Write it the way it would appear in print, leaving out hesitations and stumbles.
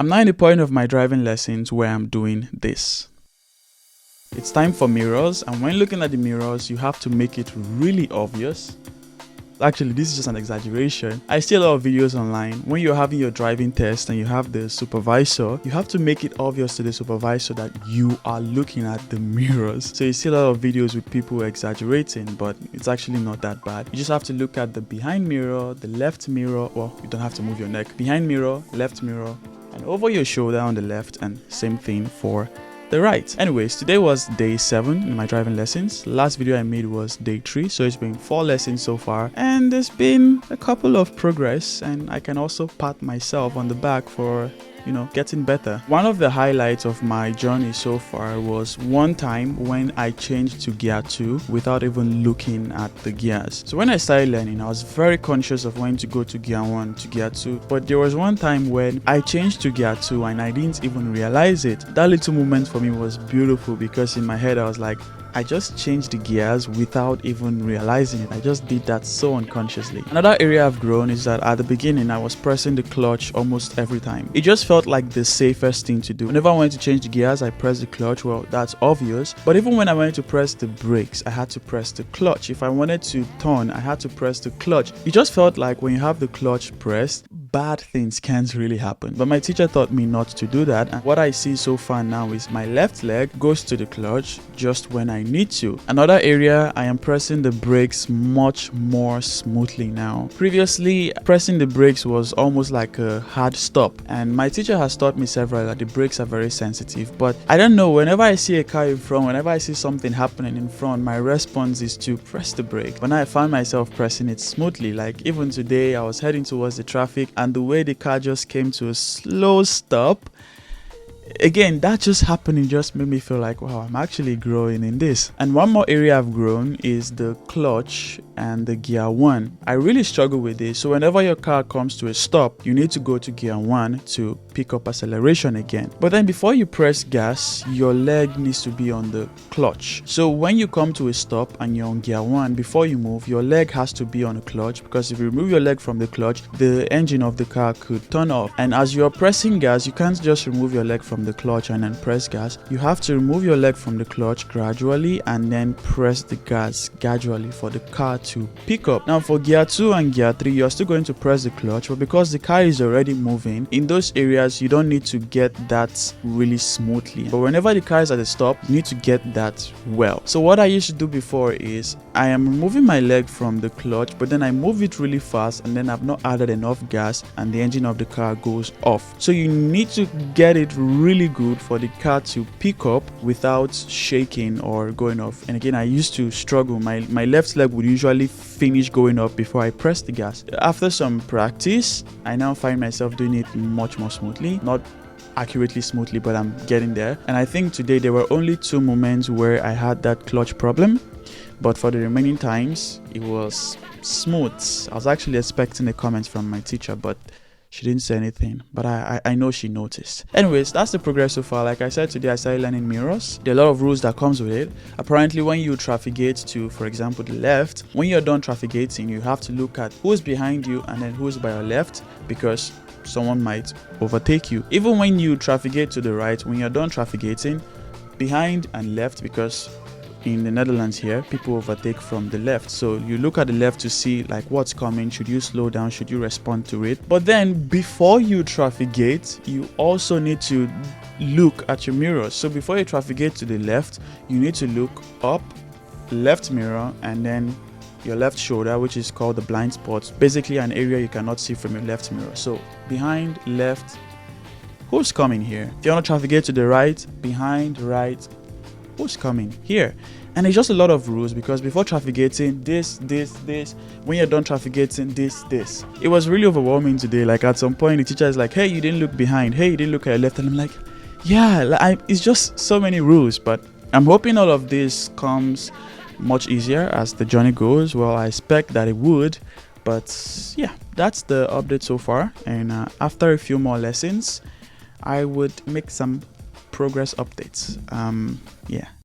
I'm now in the point of my driving lessons where I'm doing this. It's time for mirrors, and when looking at the mirrors, you have to make it really obvious. Actually, this is just an exaggeration. I see a lot of videos online. When you're having your driving test and you have the supervisor, you have to make it obvious to the supervisor that you are looking at the mirrors. So you see a lot of videos with people exaggerating, but it's actually not that bad. You just have to look at the behind mirror, the left mirror, well, you don't have to move your neck. Behind mirror, left mirror, and over your shoulder on the left, and same thing for the right. Anyways, today was day 7 in my driving lessons. Last video I made was day 3, so it's been 4 lessons so far, and there's been a couple of progress, and I can also pat myself on the back for getting better. One of the highlights of my journey so far was one time when I changed to gear 2 without even looking at the gears. So when I started learning, I was very conscious of when to go to gear 1 to gear 2, but there was one time when I changed to gear 2 and I didn't even realize it. That little moment for me was beautiful because in my head I was like, I just changed the gears without even realizing it. I just did that so unconsciously. Another area I've grown is that at the beginning I was pressing the clutch almost every time. It just felt like the safest thing to do. Whenever I wanted to change the gears, I pressed the clutch. Well, that's obvious. But even when I wanted to press the brakes, I had to press the clutch. If I wanted to turn, I had to press the clutch. It just felt like when you have the clutch pressed, bad things can't really happen. But my teacher taught me not to do that, and what I see so far now is my left leg goes to the clutch just when I need to. Another area, I am pressing the brakes much more smoothly now. Previously, pressing the brakes was almost like a hard stop, and my teacher has taught me several that the brakes are very sensitive, but I don't know, whenever I see a car in front, whenever I see something happening in front, my response is to press the brake. But now I found myself pressing it smoothly. Like even today, I was heading towards the traffic, and the way the car just came to a slow stop, again, that just happening just made me feel like, wow, I'm actually growing in this. And one more area I've grown is the clutch and the gear 1. I really struggle with this. So whenever your car comes to a stop, you need to go to gear 1 to pick up acceleration again. But then before you press gas, your leg needs to be on the clutch. So when you come to a stop and you're on gear 1, before you move, your leg has to be on the clutch, because if you remove your leg from the clutch, the engine of the car could turn off. And as you're pressing gas, you can't just remove your leg from the clutch and then press gas. You have to remove your leg from the clutch gradually and then press the gas gradually for the car to pick up. Now for gear 2 and gear 3, you're still going to press the clutch, but because the car is already moving, in those areas you don't need to get that really smoothly. But whenever the car is at a stop, you need to get that well. So what I used to do before is I am removing my leg from the clutch, but then I move it really fast, and then I've not added enough gas and the engine of the car goes off. So you need to get it really good for the car to pick up without shaking or going off. And again, I used to struggle. My left leg would usually finish going up before I press the gas. After some practice, I now find myself doing it much more smoothly. Not accurately smoothly, but I'm getting there. And I think today there were only 2 moments where I had that clutch problem, but for the remaining times it was smooth. I was actually expecting a comment from my teacher, but she didn't say anything, but I know she noticed. Anyways, that's the progress so far. Like I said, today I started learning mirrors. There are a lot of rules that comes with it. Apparently, when you trafficate to, for example, the left, when you're done trafficating, you have to look at who's behind you and then who's by your left, because someone might overtake you. Even when you trafficate to the right, when you're done trafficating, behind and left, because in the Netherlands here, people overtake from the left. So you look at the left to see like what's coming. Should you slow down? Should you respond to it? But then before you trafficate, you also need to look at your mirrors. So before you trafficate to the left, you need to look up, left mirror, and then your left shoulder, which is called the blind spot. Basically an area you cannot see from your left mirror. So behind, left, who's coming here? If you want to trafficate to the right, behind, right, who's coming here? And it's just a lot of rules, because before trafficating, this, when you're done trafficating, this. It was really overwhelming today. Like at some point the teacher is like, hey, you didn't look behind, hey, you didn't look at your left, and I'm like, yeah, it's just so many rules. But I'm hoping all of this comes much easier as the journey goes. Well, I expect that it would, but yeah, that's the update so far. And after a few more lessons, I would make some progress updates. Yeah.